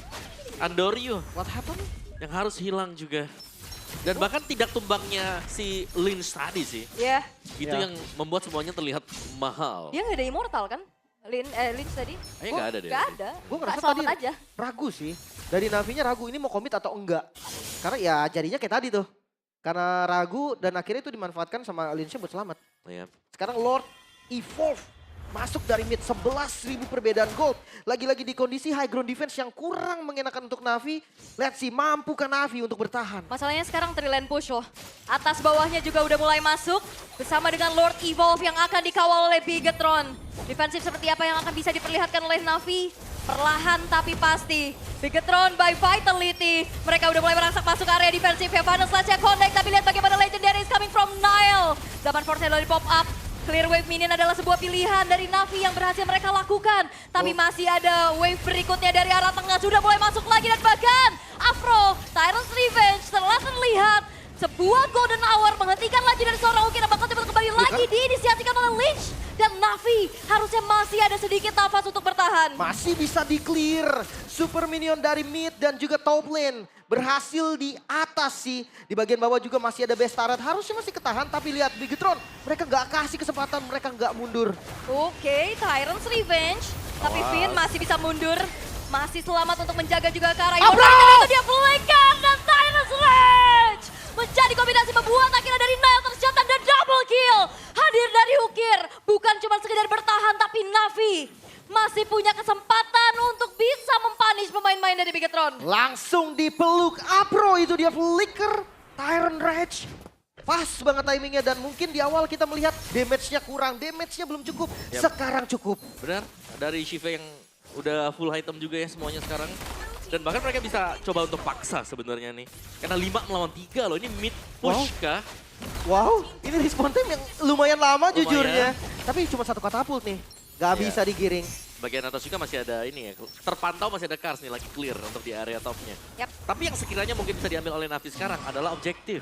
Andorio What happened? yang harus hilang juga. Dan bahkan tidak tumbangnya si Lynch tadi sih. Ya, Itu yang membuat semuanya terlihat mahal. dia nggak ada immortal kan? Lynch tadi? Kayaknya nggak ada deh. Nggak ada. Gue ngerasa Selamat tadi aja. ragu sih. Dari Navinya ragu ini mau commit atau enggak. Karena ya jadinya kayak tadi tuh. Karena ragu dan akhirnya itu dimanfaatkan sama Lynch buat selamat. Ya. Sekarang Lord evolve. Masuk dari mid 11.000 perbedaan gold. Lagi-lagi di kondisi high ground defense yang kurang mengenakan untuk Navi. Lihat sih mampukah Navi untuk bertahan. Masalahnya sekarang 3-lane push loh. Atas bawahnya juga udah mulai masuk. Bersama dengan Lord Evolve yang akan dikawal oleh Bigetron. Defensif seperti apa yang akan bisa diperlihatkan oleh Navi? Perlahan tapi pasti. Bigetron by Vitality. Mereka udah mulai merangsak masuk area defensif. Vanna Slash-nya connect. Tapi lihat bagaimana Legendary is coming from Nile. Zaman Force dari pop up. Clear wave minion adalah sebuah pilihan dari Navi yang berhasil mereka lakukan. Tapi masih ada wave berikutnya dari arah tengah. Sudah mulai masuk lagi dan bahkan Afro, Tyrant's Revenge telah terlihat. Sebuah golden hour menghentikan laju dari seorang Uki dan bakal cepat kembali lagi diinisiasikan oleh Lynch. Dan Navi harusnya masih ada sedikit nafas untuk bertahan. Masih bisa di clear. Super minion dari mid dan juga top lane. Berhasil di atas sih. Di bagian bawah juga masih ada best turret. Harusnya masih ketahan tapi lihat Bigetron. Mereka nggak kasih kesempatan, mereka nggak mundur. Oke, Tyrant's Revenge. Tapi Finn masih bisa mundur. Masih selamat untuk menjaga juga ke arah Afro! Immortal. Itu dia flicker dan Tyrant's Rage. Menjadi kombinasi membuat akhirnya dari Nile tercatat dan double kill. Hadir dari Ukir. Bukan cuma sekedar bertahan tapi Navi masih punya kesempatan untuk bisa mempunish pemain-pemain dari Bigetron. Langsung dipeluk Apro, itu dia flicker. Tyrant Rage. Pas banget timingnya dan mungkin di awal kita melihat damage-nya kurang. Damage-nya belum cukup, sekarang cukup. Benar, dari Shiva yang udah full item juga ya semuanya sekarang. Dan bahkan mereka bisa coba untuk paksa sebenarnya nih. Karena 5 melawan 3 loh, ini mid push kah? Wow, ini respawn time yang lumayan lama jujurnya. Tapi cuma satu katapult nih, gak bisa digiring. Bagian atas juga masih ada ini ya, terpantau masih ada Cars nih lagi clear untuk di area topnya. Yap. Tapi yang sekiranya mungkin bisa diambil oleh Navi sekarang adalah objektif.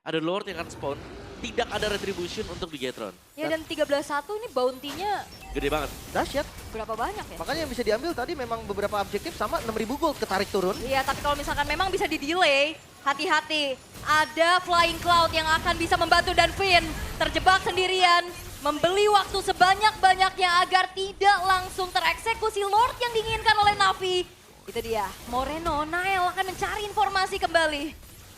Ada Lord yang akan spawn, tidak ada retribution untuk Bigetron. Ya dan 13-1 ini bounty-nya Gede banget. Dahsyat. berapa banyak ya? Makanya yang bisa diambil tadi memang beberapa objektif sama 6.000 gold ketarik turun. Iya, tapi kalau misalkan memang bisa di-delay, hati-hati. Ada Flying Cloud yang akan bisa membantu dan Finn terjebak sendirian. Membeli waktu sebanyak-banyaknya agar tidak langsung tereksekusi Lord yang diinginkan oleh Navi. Itu dia, Moreno, Nile akan mencari informasi kembali.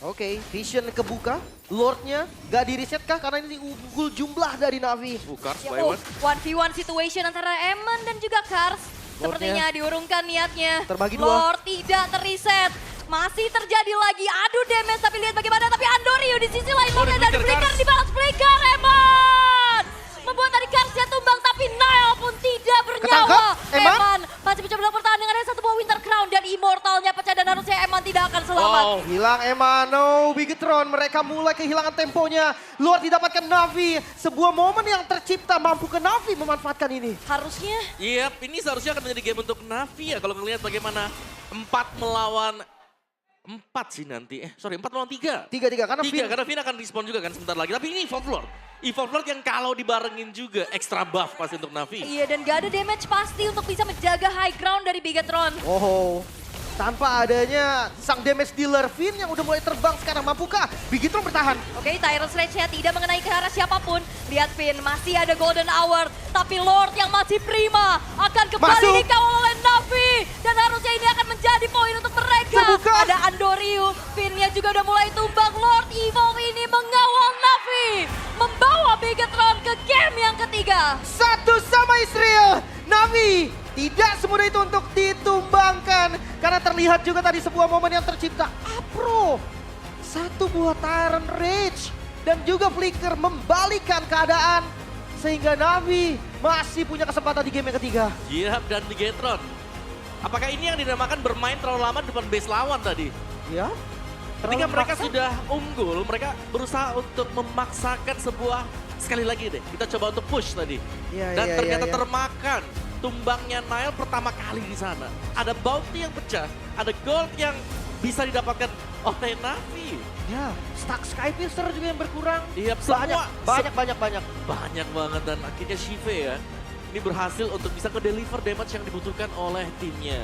Oke, vision kebuka. Lordnya gak di-reset kah? Karena ini unggul jumlah dari Navi. Cars Ya, by oh, one. 1v1 situation antara Eman dan juga Cars. Sepertinya diurungkan niatnya. Terbagi dua. Lord tidak terreset. Masih terjadi lagi adu damage, tapi lihat bagaimana. Tapi Andorio di sisi lain Lord dan flicker flicker Cars. dibalas flicker Eman. Membuat tadi Carsnya tumbang, tapi Nile pun tidak bernyawa. Ketangkap, Eman. Masih mencoba melakukan pertahanan dengan satu buah Winter Crown dan Immortalnya pecah dan harusnya Eman tidak akan selamat. Wow. Hilang Emano, Bigetron, mereka mulai kehilangan temponya. Lord didapatkan Navi, sebuah momen yang tercipta mampu ke Navi memanfaatkan ini. Harusnya Yap, ini seharusnya akan menjadi game untuk Navi ya. Kalau ngelihat bagaimana 4 melawan 4 sih nanti. 4 melawan 3. 3-3 karena Finn. Karena Finn akan respon juga kan sebentar lagi. Tapi ini Evolve Lord. Evolve Lord yang kalau dibarengin juga extra buff pasti untuk Navi. iya dan gak ada damage pasti untuk bisa menjaga high ground dari Bigetron. Oh, Tanpa adanya sang damage dealer Finn yang udah mulai terbang sekarang, mampukah Bigitron bertahan? Oke, Tyrant Sledge-nya tidak mengenai ke arah siapapun. Lihat Finn, masih ada Golden Hour. Tapi Lord yang masih prima akan kembali Masuk. dikawal oleh Navi. Dan harusnya ini akan menjadi poin untuk mereka. Terbuka. Ada Andoriu, Finn-nya juga udah mulai tumbang. Lord Evolve ini mengawal Navi. Membawa Bigetron ke game yang ketiga. Satu sama Israel, Navi tidak semudah itu untuk ditumbangkan. Karena terlihat juga tadi sebuah momen yang tercipta. Apro, satu buah Tyrant Rage. Dan juga Flicker membalikan keadaan. Sehingga Navi masih punya kesempatan di game yang ketiga. Jihab dan Bigetron. Apakah ini yang dinamakan bermain terlalu lama di depan base lawan tadi? Ya. Ketika terlalu mereka memaksa. sudah unggul, mereka berusaha untuk memaksakan sebuah, sekali lagi deh, kita coba untuk push tadi. Iya, Dan iya, ternyata iya, iya. termakan tumbangnya Nile pertama kali di sana. Ada bounty yang pecah, ada gold yang bisa didapatkan oleh Navi. Ya, stack Skypiercer juga yang berkurang. Iya, Banyak, semua banyak. banyak banget dan akhirnya Shive ya. Ini berhasil untuk bisa ke-deliver damage yang dibutuhkan oleh timnya.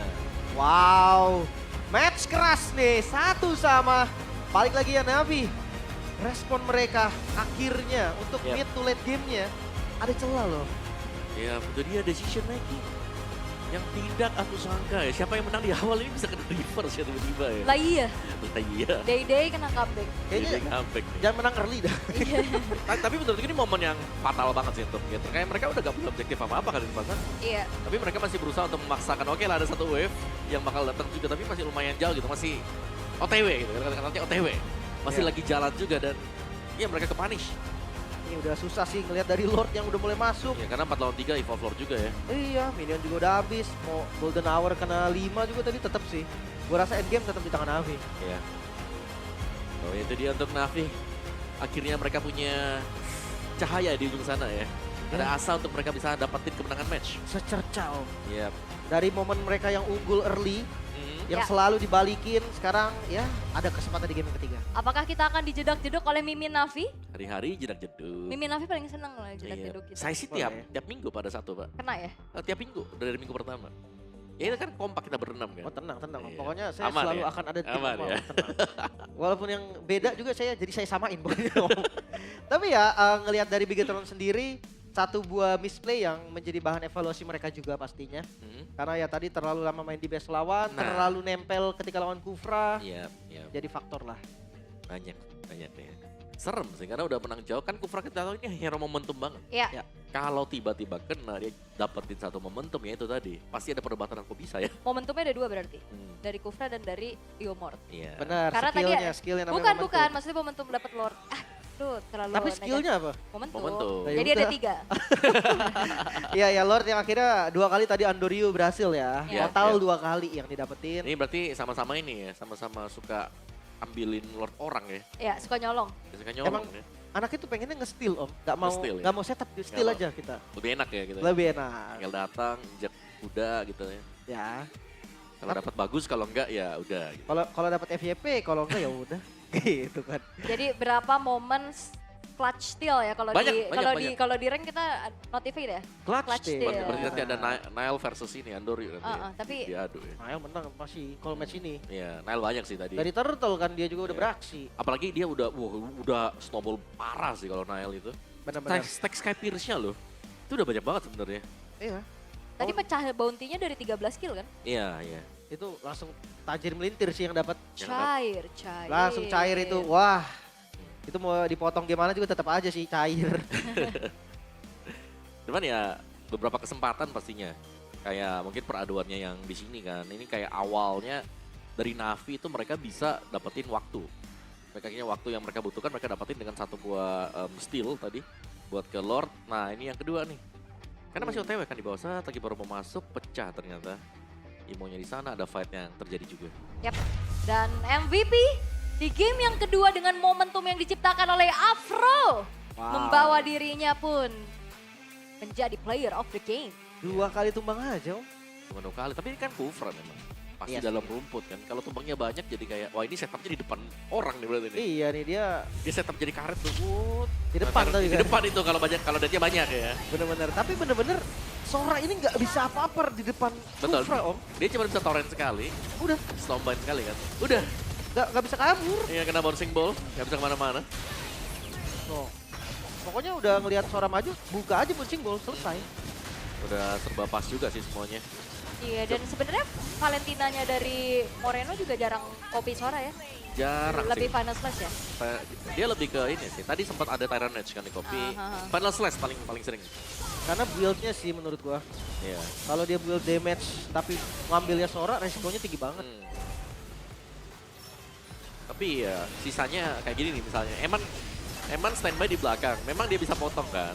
Wow, match keras nih, satu sama. Balik lagi ya Navi. Respon mereka akhirnya untuk Yap. mid to late game-nya ada celah loh. Ya, itu dia decision making. Yang tidak aku sangka ya, siapa yang menang di awal ini bisa kena reverse ya tiba-tiba ya. Lah iya, Lah iya. Day kena comeback. Kayaknya Jadi comeback nih. jangan menang early dah. Iya. Tapi menurutku ini momen yang fatal banget sih untuk Gator. Kayak mereka udah gak punya objektif apa-apa kan di depan sana. Iya. Tapi mereka masih berusaha untuk memaksakan, oke lah ada satu wave yang bakal datang juga, tapi masih lumayan jauh gitu, masih OTW gitu, kata-katanya OTW. Masih Ya. lagi jalan juga dan ya mereka ke-punish. Ini udah susah sih ngelihat dari Lord yang udah mulai masuk. Ya karena 4 lawan 3 Evolve Lord juga ya. Iya, minion juga udah habis. Mau Golden Hour kena 5 juga tadi tetap sih. Gua rasa endgame tetap di tangan Navi. Ya. Oh itu dia untuk Navi. Akhirnya mereka punya cahaya di ujung sana ya. Ada asa untuk mereka bisa dapetin kemenangan match. Secerca Om. Iya. Dari momen mereka yang unggul early, yang Ya. selalu dibalikin, sekarang ya ada kesempatan di game yang ketiga. Apakah kita akan dijedak-jeduk oleh Mimin Navi? Hari-hari jedak jeduk. Mimin Navi paling seneng lah Iya. jedak-jeduk kita. Saya sih Boleh. tiap minggu pada satu pak. Kena ya? Tiap minggu dari minggu pertama. Ya itu kan kompak kita berenam kan. Oh tenang. Iya. Pokoknya saya Aman selalu ya? akan ada di tim Aman Om, ya? tenang. Walaupun yang beda juga jadi saya samain pokoknya. Om. Tapi ya ngelihat dari Bigetron sendiri, satu buah misplay yang menjadi bahan evaluasi mereka juga pastinya. Karena ya tadi terlalu lama main di base lawan, Nah. terlalu nempel ketika lawan Kufra. Iya, iya. Jadi faktor lah. Banyak ya. Serem sih karena udah menang jauh kan Kufra kita tahu ini hero momentum banget. Iya. Ya. Kalau tiba-tiba kena dia dapetin satu momentum ya itu tadi. Pasti ada perdebatan kok bisa ya. Momentumnya ada dua berarti. Hmm, Dari Kufra dan dari Iomort. Iya. Benar, Karena tadi skillnya namanya Bukan, momentum. bukan. Maksudnya momentum dapat Lord. Tuh terlalu Tapi skillnya apa? Momentum. Momentum. Ya Jadi ada udah. 3. Iya ya Lord yang akhirnya 2 kali tadi Andoriu berhasil ya. Iya. Total Iya. 2 kali yang didapetin. Ini berarti sama-sama ini ya, sama-sama suka ambilin Lord orang ya. Ya, suka nyolong. Suka nyolong Emang ya. Anak itu pengennya nge-steal Om, Nge-steal, ya? nggak mau setup, steal Nggak aja kita. Lebih enak ya gitu. Lebih enak. Tinggal datang, injek kuda gitu ya. Ya. Kalau dapat bagus, kalau enggak ya udah gitu. Kalau dapat FYP, kalau enggak ya udah. Gitu kan. Jadi berapa momen clutch steal ya kalau Banyak, di banyak, kalau di banyak. kalau di rank kita notify ya. Clutch Clutch steal. steal. Berarti nanti ada Nile versus ini Andori nanti. Tapi Diadu ya. Nah, yang menang masih call match ini. Iya, Nile banyak sih tadi. Dari Turtle kan dia juga udah Iya. beraksi. Apalagi dia udah snowball parah sih kalau Nile itu. Benar-benar. Stack Skypierce-nya loh. Itu udah banyak banget sebenarnya. Iya. tadi pecah bounty-nya dari 13 kill kan? Iya, iya. Itu langsung tajir melintir sih yang dapat. Cair. Langsung cair itu. Wah. Itu mau dipotong gimana juga tetap aja sih cair. Cuman ya beberapa kesempatan pastinya. Kayak mungkin peraduannya yang di sini kan. Ini kayak awalnya dari Navi itu mereka bisa dapetin waktu. Mereka kayaknya waktu yang mereka butuhkan mereka dapetin dengan satu buah steal tadi buat ke Lord. Nah ini yang kedua nih. Karena masih OTW kan di bawah saat lagi baru mau masuk pecah ternyata. Imonya di sana ada fight yang terjadi juga. Yap. Dan MVP di game yang kedua dengan momentum yang diciptakan oleh Afro. Membawa dirinya pun menjadi player of the game. 2 kali tumbang aja Om. Cuma 2 kali, tapi ini kan Kufra memang. Pasti Iya sih. dalam rumput kan. Kalau tumbangnya banyak jadi kayak, wah ini setupnya di depan orang nih berarti nih. Iya nih dia Dia setup jadi karet tuh. Wut. di depan Nah, tadi di kan. depan itu kalau banyak, kalau deadnya banyak ya. Bener-bener. Tapi bener-bener Sora ini nggak bisa apa-apa di depan Betul. Kufra, Om. Dia cuma bisa torrent sekali, Udah, Stormbind sekali kan. Udah, nggak bisa kabur. iya kena bouncing ball, nggak bisa kemana-mana. No. Pokoknya udah ngelihat Sora maju, buka aja punching ball, selesai. Udah serba pas juga sih semuanya. Iya, dan sebenarnya Valentinanya dari Moreno juga jarang copy Sora ya. Jarang Lebih sih. final slash ya. Dia lebih ke ini sih. Tadi sempat ada Tyrant Edge kan di copy. Aha. Final Slash paling sering. Karena build-nya sih menurut gua. Iya. Kalau dia build damage tapi ngambilnya Sora, resikonya tinggi banget. Hmm. Tapi ya sisanya kayak gini nih misalnya. Eman standby di belakang. Memang dia bisa potong kan.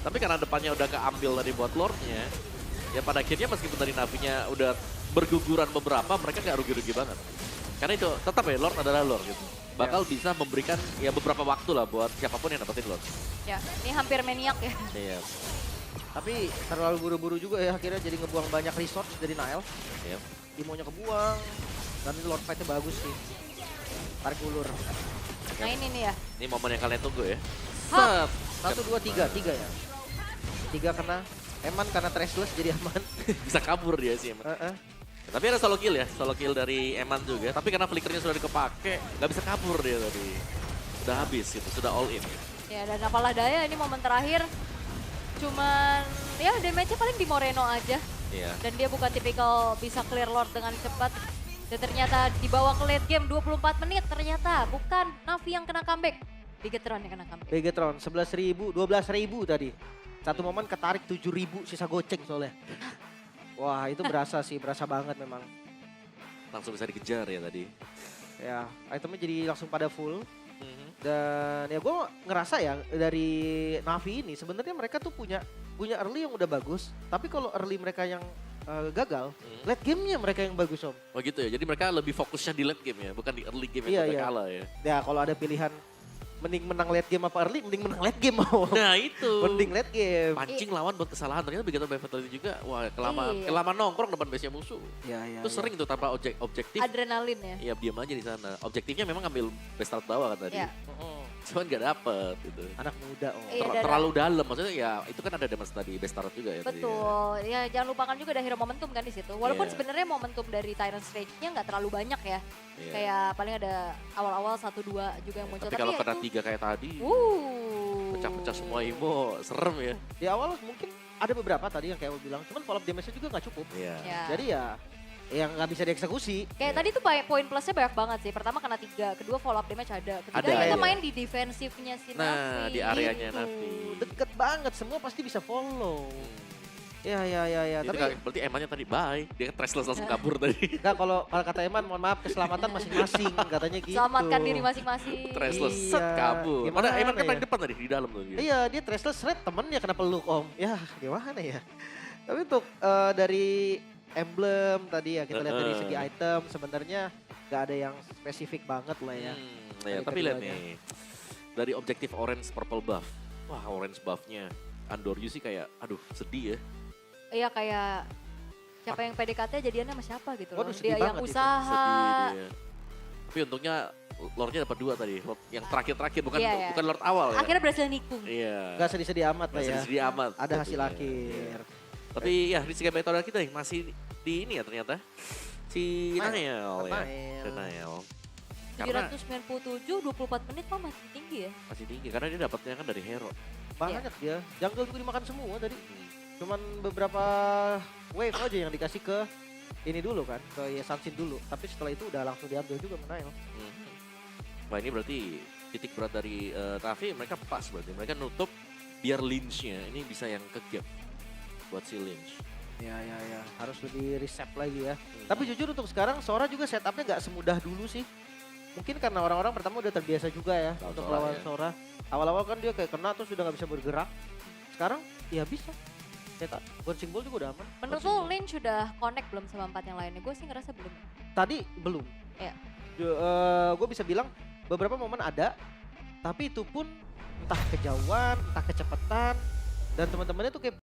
Tapi karena depannya udah keambil tadi buat Lordnya. Ya pada akhirnya meskipun dari Navinya udah berguguran beberapa, mereka nggak rugi-rugi banget. Karena itu tetap ya Lord adalah Lord gitu. Bakal bisa memberikan ya beberapa waktu lah buat siapapun yang dapetin Lord. Ya, ini hampir maniak ya. Iya. Tapi terlalu buru-buru juga ya, akhirnya jadi ngebuang banyak resource dari Nile. Iya. Imonya kebuang, dan ini Lord fight-nya bagus sih. Tarik ulur. Nah ini nih ya. Ini momen yang kalian tunggu ya. Hah. Set. 1, 2, 3, 3 ya. 3 kena. Eman karena trashless jadi aman. Bisa kabur dia sih Eman. Tapi ada solo kill ya, solo kill dari Eman juga. Tapi karena flickernya sudah dikepake, nggak bisa kabur dia tadi. Sudah habis gitu, sudah all in. Ya dan apalah daya ini momen terakhir. Cuman ya damage-nya paling di Moreno aja. Iya. Dan dia bukan tipikal bisa clear Lord dengan cepat. Dan ternyata dibawa ke late game 24 menit ternyata bukan Navi yang kena comeback. Bigetron yang kena comeback. Bigetron 11.000, 12.000 tadi. Satu momen ketarik 7.000 sisa goceng soalnya. Wah itu berasa sih, berasa banget memang. Langsung bisa dikejar ya tadi. Ya, itemnya jadi langsung pada full. Mhm. Dan ya gue ngerasa ya dari Navi ini sebenarnya mereka tuh punya early yang udah bagus. Tapi kalau early mereka yang gagal, late game-nya mereka yang bagus Om. Oh gitu ya, jadi mereka lebih fokusnya di late game ya, bukan di early game Iya, yang iya. kalah ya. Ya kalau ada pilihan mending menang late game apa early, mending menang late game Om. Nah itu. Mending late game. Pancing lawan buat kesalahan, ternyata begitu by Fatality juga, wah Iya. kelamaan nongkrong depan base-nya musuh. Ya, Itu sering tuh tanpa objektif, Adrenalin ya. ya diam aja di sana. Objektifnya memang ngambil base start bawah kan tadi. Ya. Cuman gak dapet gitu. Anak muda Om. Iya, dan- Terlalu dalam, maksudnya ya itu kan ada damage tadi base start juga ya. tadi ya. Betul, ya jangan lupakan juga ada hero momentum kan di situ. Walaupun Iya. sebenarnya momentum dari Tyrant Rage-nya nggak terlalu banyak ya. Iya. Kayak paling ada awal-awal 1-2 juga yang muncul. Tapi kalau ya kena itu, 3 kayak tadi, pecah-pecah semua Imo, serem ya. Di awal mungkin ada beberapa tadi yang kayak lo bilang, cuman follow up damage-nya juga nggak cukup. Iya. Ya. Jadi ya yang nggak bisa dieksekusi. Kayak Iya. tadi tuh poin plusnya banyak banget sih. Pertama kena 3, kedua follow up damage ada. Ketiga Ada, kita iya. main di defensifnya si Nah, Navi. di areanya gitu. Navi. Deket banget, semua pasti bisa follow. Ya. Itu Tapi kan berarti Emannya tadi bye, dia kan trashless langsung kabur tadi. nggak, kalau kata Eman, mohon maaf keselamatan masing-masing katanya gitu. Selamatkan diri masing-masing. Trashless Iya, set kabur. gimana Padahal Eman kan ya? paling depan tadi di dalam tuh. Gitu. Iya, dia trashless red temennya kena peluk Om. Ya gimana ya. Tapi untuk dari emblem tadi ya kita lihat dari segi item sebenarnya nggak ada yang spesifik banget lah ya. Ya, Dari tapi lihat keduanya. nih. Dari objektif orange purple buff. Wah, orange buffnya Andoryu sih kayak aduh sedih ya. Iya kayak siapa yang PDKT jadiannya sama siapa gitu loh. Waduh, sedih Dia yang banget itu. usaha. Sedih dia. Tapi untungnya Lordnya dapat 2 tadi. Lord yang terakhir-terakhir bukan Iya, iya. bukan Lord awal ya. Akhirnya berhasil nikung. Iya. Nggak sedih-sedih amat lah Masih ya. sedih amat. Ada hasil tentunya. akhir. Iya. Tapi ya Rizky Battle kita nih masih di ini ya ternyata. Si Nael ya. Nael. Nael. Karena 797, 24 menit kok masih tinggi ya. masih tinggi karena dia dapatnya kan dari hero. Banyak dia. Jungle juga dimakan semua tadi. Cuman beberapa wave aja yang dikasih ke ini dulu kan, ke Sansin dulu. Tapi setelah itu udah langsung diambil juga sama Nail. Wah ini berarti titik berat dari Navi mereka pas berarti. Mereka nutup biar Lynch-nya ini bisa yang ke gap buat si Lynch. Ya. Harus lebih riset lagi ya. Tapi jujur untuk sekarang Sora juga setupnya nggak semudah dulu sih. Mungkin karena orang-orang pertama udah terbiasa juga ya Lawan untuk Sora, lawan ya. Sora. Awal-awal kan dia kayak kena terus sudah nggak bisa bergerak. Sekarang ya bisa. Cetak bouncing ball juga udah aman. Menurut Bouncing lu ball. Lynch sudah connect belum sama 4 yang lainnya? Gue sih ngerasa belum. Tadi belum. Iya. Gue bisa bilang beberapa momen ada, tapi itu pun entah kejauhan, entah kecepatan, dan teman-temannya tuh kayak